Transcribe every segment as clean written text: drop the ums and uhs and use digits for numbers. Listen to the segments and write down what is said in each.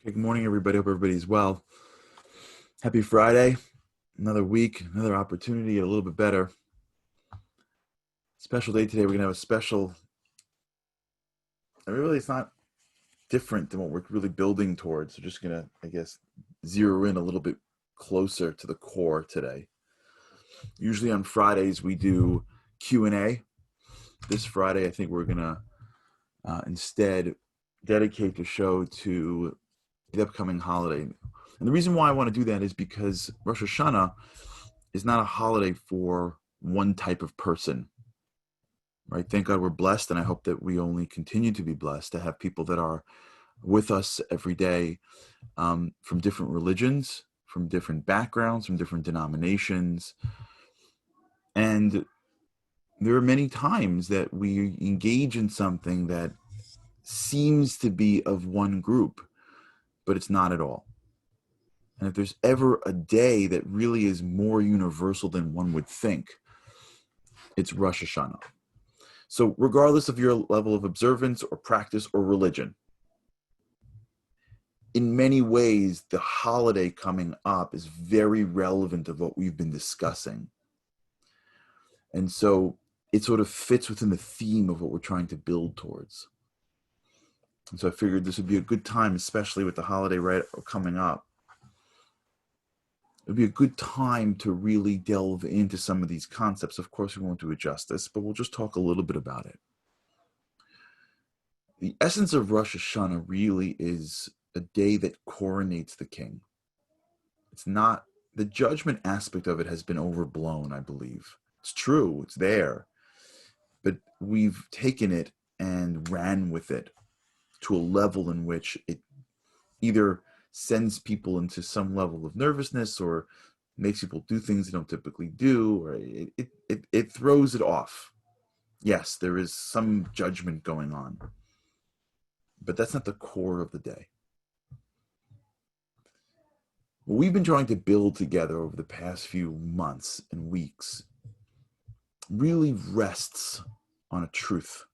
Good morning, everybody. Hope everybody's well. Happy Friday. Another week, another opportunity, to get a little bit better. Special day today. We're going to have a special, really, it's not different than what we're really building towards. We're just going to, zero in a little bit closer to the core today. Usually on Fridays, we do Q&A. This Friday, I think we're going to instead dedicate the show to the upcoming holiday. And the reason why I want to do that is because Rosh Hashanah is not a holiday for one type of person, right? Thank God we're blessed, and I hope that we only continue to be blessed to have people that are with us every day, from different religions, from different backgrounds, from different denominations. And there are many times that we engage in something that seems to be of one group, but it's not at all. And if there's ever a day that really is more universal than one would think, it's Rosh Hashanah. So regardless of your level of observance or practice or religion, in many ways, the holiday coming up is very relevant of what we've been discussing. And so it sort of fits within the theme of what we're trying to build towards. And so I figured this would be a good time, especially with the holiday right coming up. It would be a good time to really delve into some of these concepts. Of course, we won't do it justice, but we'll just talk a little bit about it. The essence of Rosh Hashanah really is a day that coronates the king. It's not, the judgment aspect of it has been overblown, I believe. It's true, it's there, but we've taken it and ran with it to a level in which it either sends people into some level of nervousness or makes people do things they don't typically do, or it throws it off. Yes, there is some judgment going on, but that's not the core of the day. What we've been trying to build together over the past few months and weeks really rests on a truth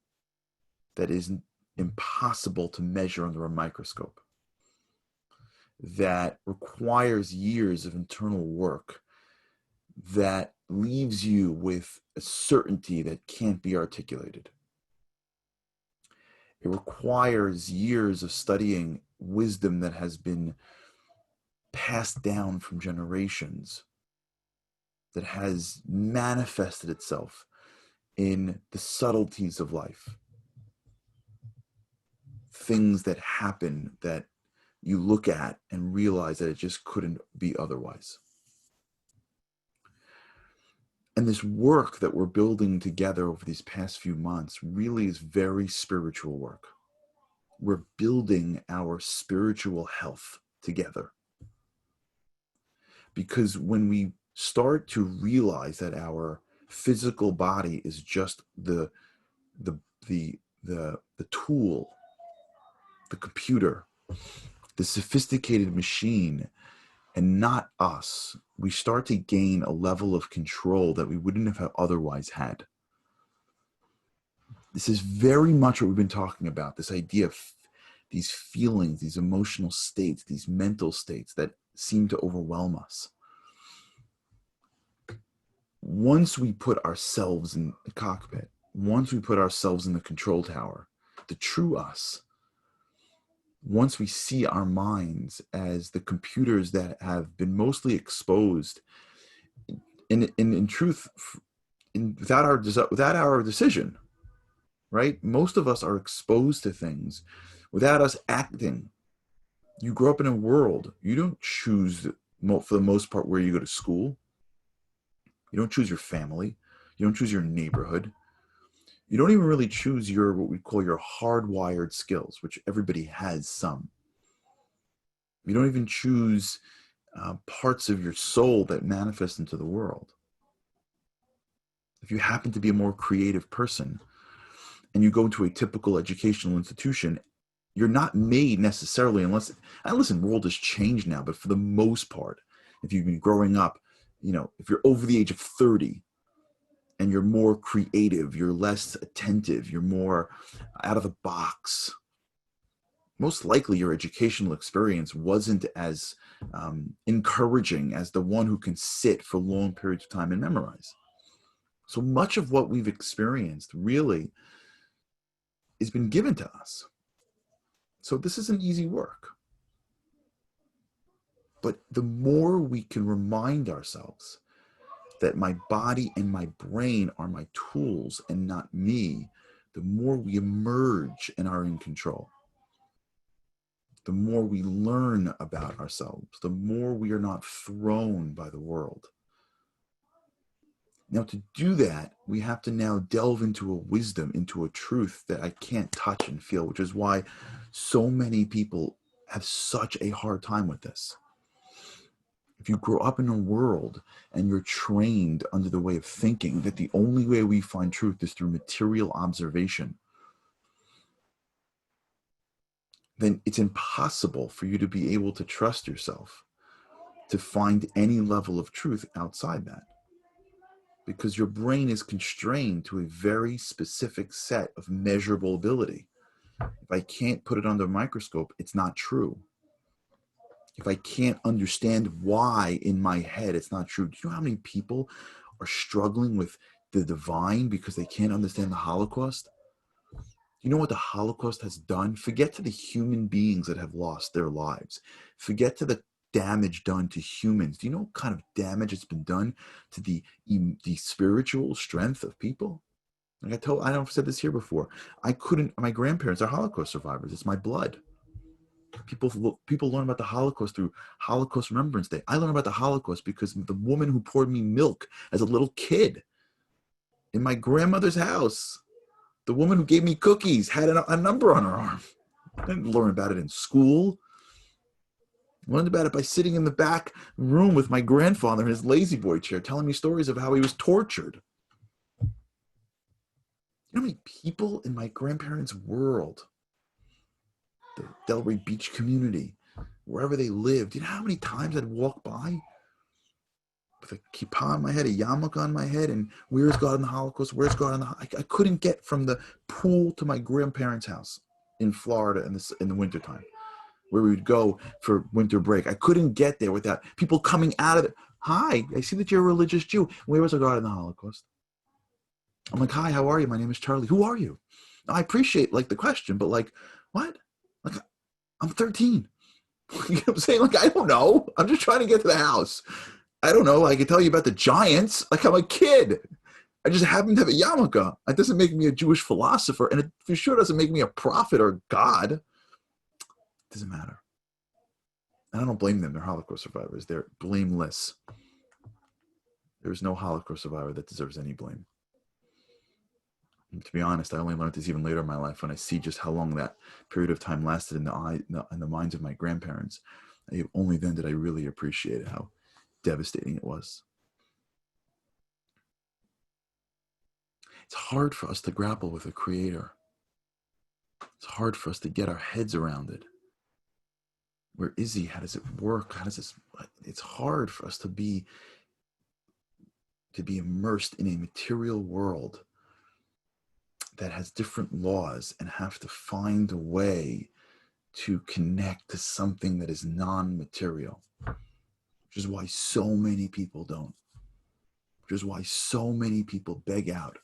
that is impossible to measure under a microscope, that requires years of internal work, that leaves you with a certainty that can't be articulated. It requires years of studying wisdom that has been passed down from generations, that has manifested itself in the subtleties of life. Things that happen that you look at and realize that it just couldn't be otherwise. And this work that we're building together over these past few months really is very spiritual work. We're building our spiritual health together. Because when we start to realize that our physical body is just the tool, the computer, the sophisticated machine, and not us, we start to gain a level of control that we wouldn't have otherwise had. This is very much what we've been talking about, this idea of these feelings, these emotional states, these mental states that seem to overwhelm us. Once we put ourselves in the cockpit, once we put ourselves in the control tower, the true us, once we see our minds as the computers that have been mostly exposed in truth, without our decision, right? Most of us are exposed to things without us acting. You grow up in a world. You don't choose, for the most part, where you go to school. You don't choose your family. You don't choose your neighborhood. You don't even really choose what we call your hardwired skills, which everybody has some. You don't even choose parts of your soul that manifest into the world. If you happen to be a more creative person and you go into a typical educational institution, you're not made necessarily, and listen, the world has changed now, but for the most part, if you've been growing up, if you're over the age of 30 and you're more creative, you're less attentive, you're more out of the box, most likely your educational experience wasn't as encouraging as the one who can sit for long periods of time and memorize. So much of what we've experienced really has been given to us. So this isn't easy work. But the more we can remind ourselves that my body and my brain are my tools and not me, the more we emerge and are in control. The more we learn about ourselves, the more we are not thrown by the world. Now, to do that, we have to now delve into a wisdom, into a truth that I can't touch and feel, which is why so many people have such a hard time with this. If you grow up in a world and you're trained under the way of thinking that the only way we find truth is through material observation, then it's impossible for you to be able to trust yourself to find any level of truth outside that. Because your brain is constrained to a very specific set of measurable ability. If I can't put it under a microscope, it's not true. If I can't understand why in my head it's not true. Do you know how many people are struggling with the divine because they can't understand the Holocaust? You know what the Holocaust has done? Forget to the human beings that have lost their lives. Forget to the damage done to humans. Do you know what kind of damage it's been done to the spiritual strength of people? Like I know I've said this here before. My grandparents are Holocaust survivors. It's my blood. People learn about the Holocaust through Holocaust Remembrance Day. I learned about the Holocaust because the woman who poured me milk as a little kid in my grandmother's house, the woman who gave me cookies, had a number on her arm. I didn't learn about it in school. I learned about it by sitting in the back room with my grandfather in his lazy boy chair, telling me stories of how he was tortured. You know how many people in my grandparents' world, the Delray Beach community, wherever they lived, you know how many times I'd walk by with a kippah on my head, a yarmulke on my head, and where's God in the Holocaust? Where's God in the Holocaust? I couldn't get from the pool to my grandparents' house in Florida in the wintertime, where we would go for winter break. I couldn't get there without people coming out of it. Hi, I see that you're a religious Jew. Where was God in the Holocaust? I'm like, hi, how are you? My name is Charlie. Who are you? I appreciate the question, but what? Like, I'm 13. You know what I'm saying? I don't know. I'm just trying to get to the house. I don't know. I can tell you about the Giants. I'm a kid. I just happen to have a yarmulke. That doesn't make me a Jewish philosopher, and it for sure doesn't make me a prophet or God. It doesn't matter. And I don't blame them. They're Holocaust survivors. They're blameless. There's no Holocaust survivor that deserves any blame. And to be honest, I only learned this even later in my life when I see just how long that period of time lasted in the minds of my grandparents. Only then did I really appreciate how devastating it was. It's hard for us to grapple with a creator. It's hard for us to get our heads around it. Where is he? How does it work? How does this? It's hard for us to be immersed in a material world that has different laws and have to find a way to connect to something that is non-material, which is why so many people don't, which is why so many people beg out.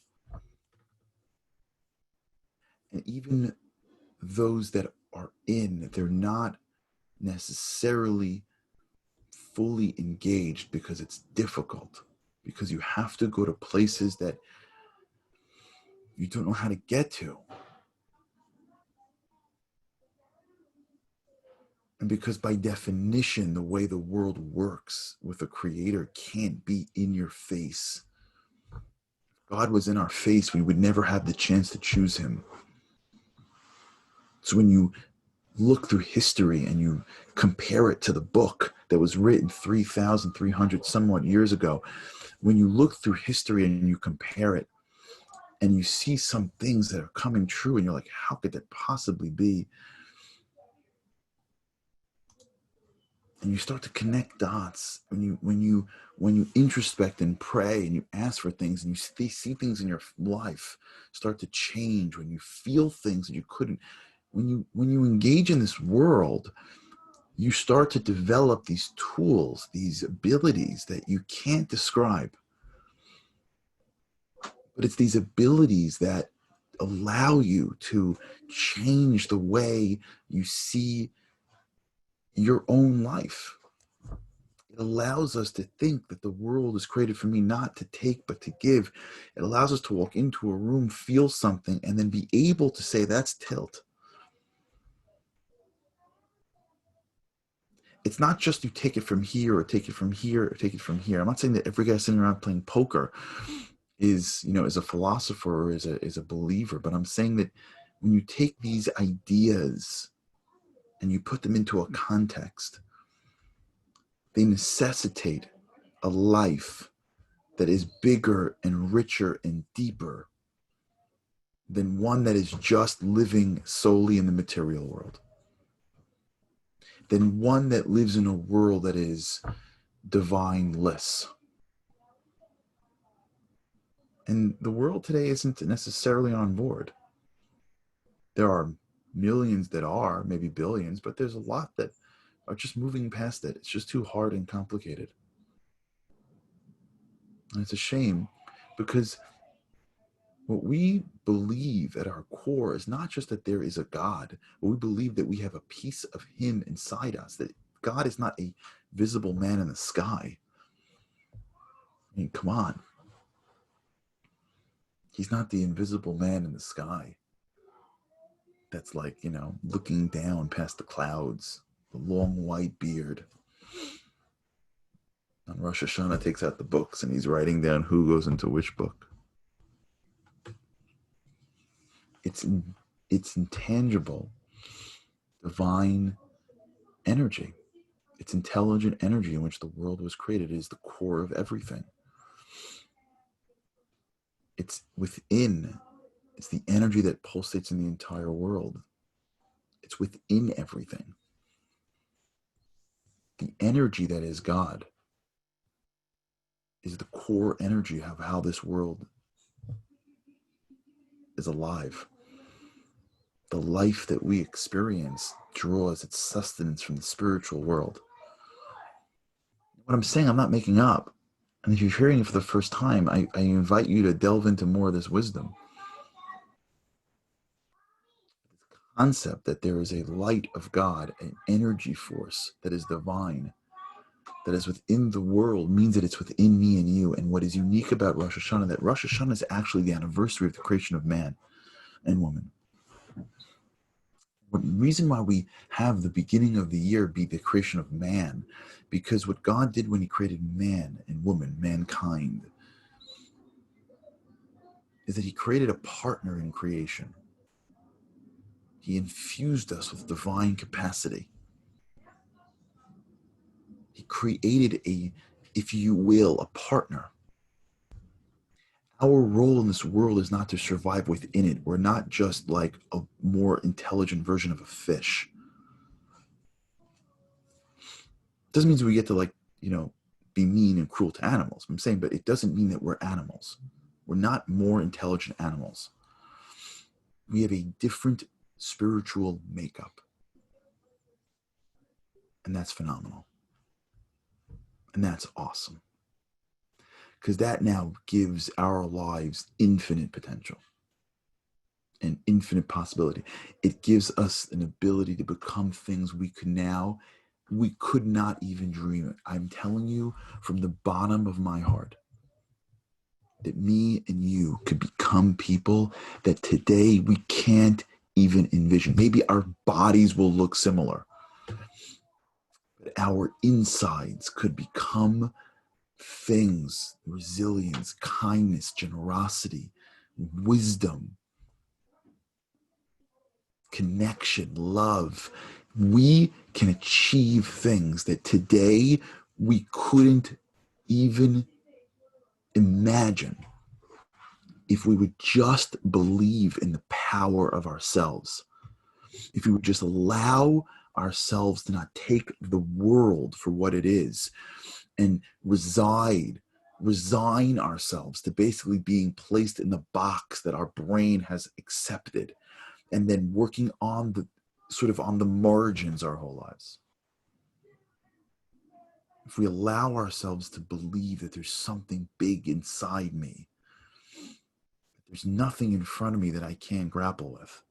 And even those that are they're not necessarily fully engaged because it's difficult, because you have to go to places that you don't know how to get to. And because by definition, the way the world works with a creator can't be in your face. If God was in our face, we would never have the chance to choose him. So when you look through history and you compare it to the book that was written 3,300 somewhat years ago, when you look through history and you compare it and you see some things that are coming true and you're like, how could that possibly be? And you start to connect dots when you introspect and pray and you ask for things and you see things in your life start to change, when you feel things that you couldn't. when you engage in this world, you start to develop these tools, these abilities that you can't describe. But it's these abilities that allow you to change the way you see your own life. It allows us to think that the world is created for me not to take, but to give. It allows us to walk into a room, feel something, and then be able to say, that's tilt. It's not just you take it from here or take it from here or take it from here. I'm not saying that every guy sitting around playing poker is a philosopher or is a believer, but I'm saying that when you take these ideas and you put them into a context, they necessitate a life that is bigger and richer and deeper than one that is just living solely in the material world, than one that lives in a world that is divineless. And the world today isn't necessarily on board. There are millions that are, maybe billions, but there's a lot that are just moving past it. It's just too hard and complicated. And it's a shame, because what we believe at our core is not just that there is a God, but we believe that we have a piece of Him inside us, that God is not a visible man in the sky. I mean, come on. He's not the invisible man in the sky that's like, looking down past the clouds, the long white beard. On Rosh Hashanah takes out the books and he's writing down who goes into which book. It's intangible, divine energy. It's intelligent energy in which the world was created. It is the core of everything. It's within. It's the energy that pulsates in the entire world. It's within everything. The energy that is God is the core energy of how this world is alive. The life that we experience draws its sustenance from the spiritual world. What I'm saying, I'm not making up. And if you're hearing it for the first time, I invite you to delve into more of this wisdom. The concept that there is a light of God, an energy force that is divine, that is within the world, means that it's within me and you. And what is unique about Rosh Hashanah, that Rosh Hashanah is actually the anniversary of the creation of man and woman. The reason why we have the beginning of the year be the creation of man, because what God did when He created man and woman, mankind, is that He created a partner in creation. He infused us with divine capacity. He created if you will, a partner. Our role in this world is not to survive within it. We're not just like a more intelligent version of a fish. Doesn't mean we get to be mean and cruel to animals. I'm saying, but it doesn't mean that we're animals. We're not more intelligent animals. We have a different spiritual makeup. And that's phenomenal. And that's awesome. Because that now gives our lives infinite potential and infinite possibility. It gives us an ability to become things we could not even dream it. I'm telling you from the bottom of my heart that me and you could become people that today we can't even envision. Maybe our bodies will look similar, but our insides could become things: resilience, kindness, generosity, wisdom, connection, love. We can achieve things that today we couldn't even imagine if we would just believe in the power of ourselves. If we would just allow ourselves to not take the world for what it is and resign ourselves to basically being placed in the box that our brain has accepted, and then working on the sort of on the margins our whole lives. If we allow ourselves to believe that there's something big inside me, there's nothing in front of me that I can't grapple with,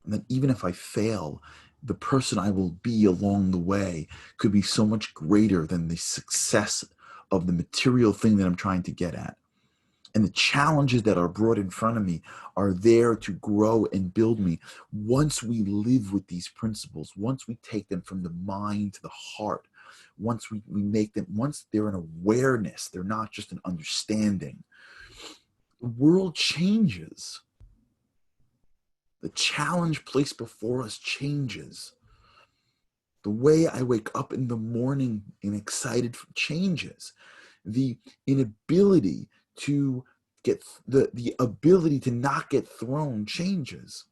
and that even if I fail, the person I will be along the way could be so much greater than the success of the material thing that I'm trying to get at. And the challenges that are brought in front of me are there to grow and build me. Once we live with these principles, once we take them from the mind to the heart, once we make them, once they're an awareness, they're not just an understanding, the world changes. The challenge placed before us changes. The way I wake up in the morning and excited changes. The inability to get the ability to not get thrown changes.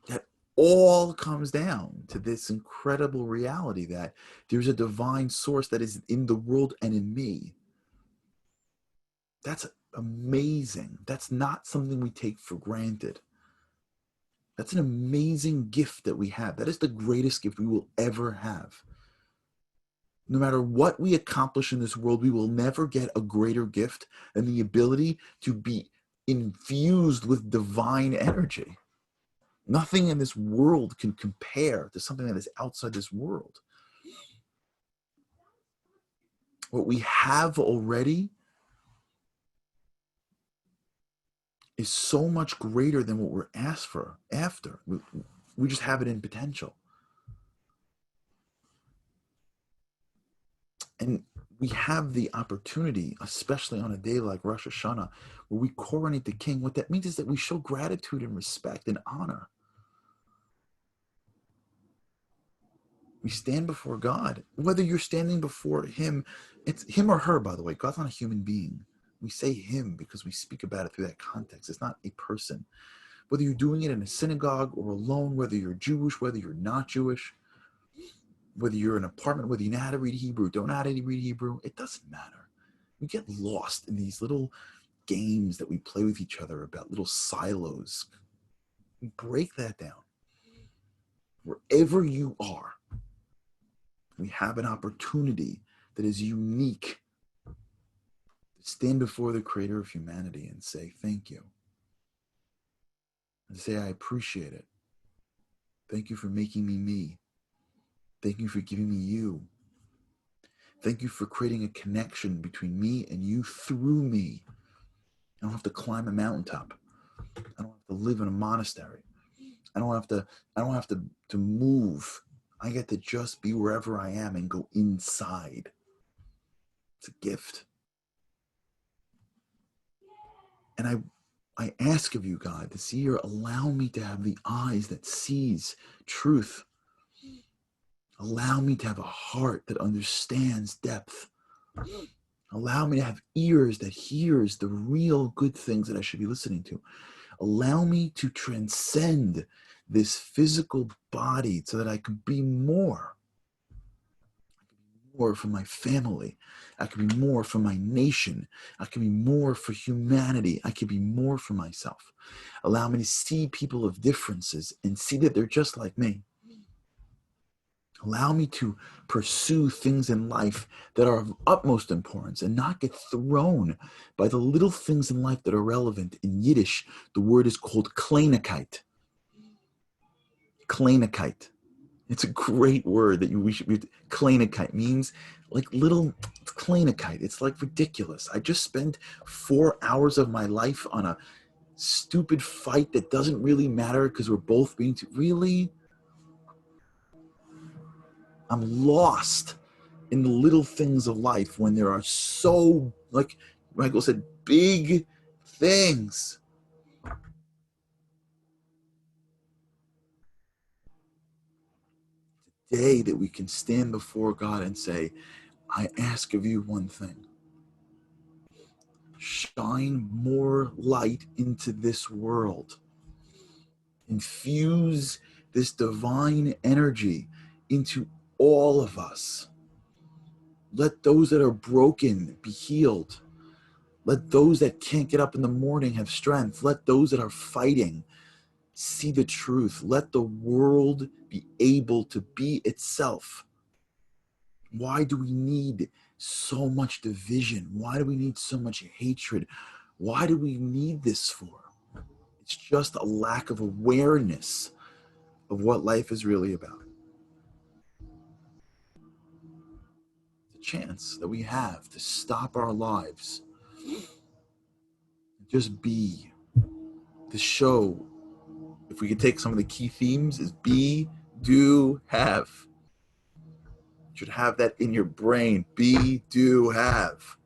That all comes down to this incredible reality that there's a divine source that is in the world and in me. That's amazing. That's not something we take for granted. That's an amazing gift that we have. That is the greatest gift we will ever have. No matter what we accomplish in this world, we will never get a greater gift than the ability to be infused with divine energy. Nothing in this world can compare to something that is outside this world. What we have already is so much greater than what we're asked for after. We just have it in potential. And we have the opportunity, especially on a day like Rosh Hashanah, where we coronate the king. What that means is that we show gratitude and respect and honor. We stand before God. Whether you're standing before him, it's him or her, by the way. God's not a human being. We say him because we speak about it through that context. It's not a person. Whether you're doing it in a synagogue or alone, whether you're Jewish, whether you're not Jewish, whether you're in an apartment, whether you know how to read Hebrew, don't know how to read Hebrew, it doesn't matter. We get lost in these little games that we play with each other about little silos. We break that down. Wherever you are, we have an opportunity that is unique to stand before the creator of humanity and say, thank you. And say, I appreciate it. Thank you for making me me. Thank you for giving me you. Thank you for creating a connection between me and you through me. I don't have to climb a mountaintop. I don't have to live in a monastery. I don't have to move. I get to just be wherever I am and go inside. It's a gift. And I ask of you, God, this year, allow me to have the eyes that sees truth. Allow me to have a heart that understands depth. Allow me to have ears that hears the real good things that I should be listening to. Allow me to transcend this physical body so that I can be more. More for my family. I can be more for my nation. I can be more for humanity. I can be more for myself. Allow me to see people of differences and see that they're just like me. Allow me to pursue things in life that are of utmost importance and not get thrown by the little things in life that are relevant. In Yiddish, the word is called kleinigkeit. Kleinigkeit. It's a great word that we should be. Kleinigkeit means like little. Kleinigkeit. It's like ridiculous. I just spent 4 hours of my life on a stupid fight that doesn't really matter because we're both being really. I'm lost in the little things of life when there are so, like Michael said, big things. Today that we can stand before God and say, I ask of you one thing. Shine more light into this world. Infuse this divine energy into all of us. Let those that are broken be healed. Let those that can't get up in the morning have strength. Let those that are fighting see the truth. Let the world be able to be itself. Why do we need so much division? Why do we need so much hatred? Why do we need this for? It's just a lack of awareness of what life is really about. It's a chance that we have to stop our lives, just be. The show, if we could take some of the key themes, is be, do, have. You should have that in your brain. Be, do, have.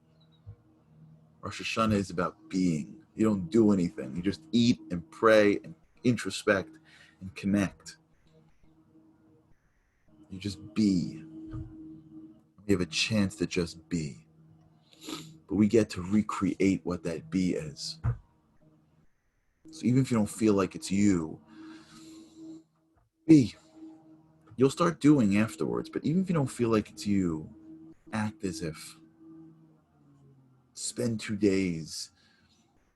Rosh Hashanah is about being. You don't do anything. You just eat and pray and introspect and connect. You just be. We have a chance to just be. But we get to recreate what that be is. So even if you don't feel like it's you, be. You'll start doing afterwards, but even if you don't feel like it's you, act as if. Spend 2 days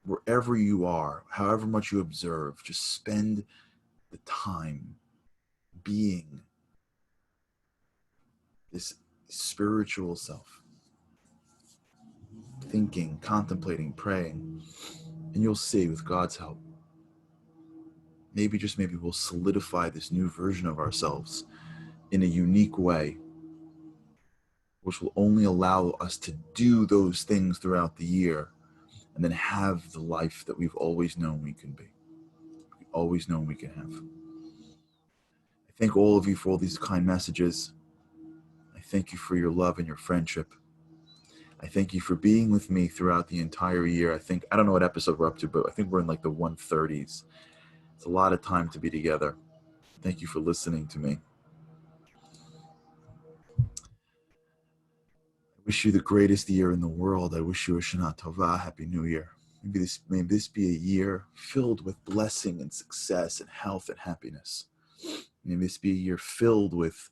wherever you are, however much you observe, just spend the time being this spiritual self, thinking, contemplating, praying, and you'll see with God's help, maybe just maybe we'll solidify this new version of ourselves in a unique way, which will only allow us to do those things throughout the year and then have the life that we've always known we can be, always known we can have. I thank all of you for all these kind messages. I thank you for your love and your friendship. I thank you for being with me throughout the entire year. I don't know what episode we're up to, but I think we're in like the 130s. It's a lot of time to be together. Thank you for listening to me. I wish you the greatest year in the world. I wish you a Shana Tova, Happy New Year. May this be a year filled with blessing and success and health and happiness. May this be a year filled with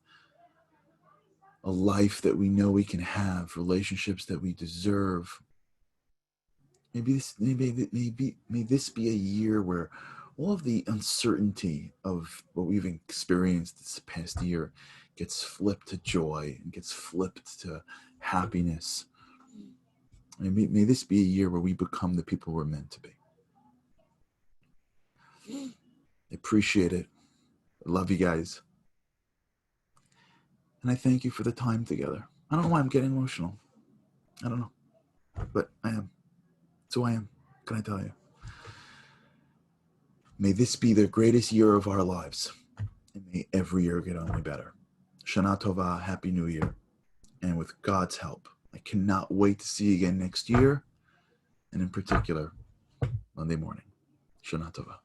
a life that we know we can have, relationships that we deserve. May this be a year where all of the uncertainty of what we've experienced this past year gets flipped to joy and gets flipped to happiness. May this be a year where we become the people we're meant to be. I appreciate it. I love you guys. And I thank you for the time together. I don't know why I'm getting emotional. I don't know. But I am. It's who I am. What can I tell you? May this be the greatest year of our lives. And may every year get only better. Shana Tova, Happy New Year. And with God's help, I cannot wait to see you again next year. And in particular, Monday morning. Shana Tova.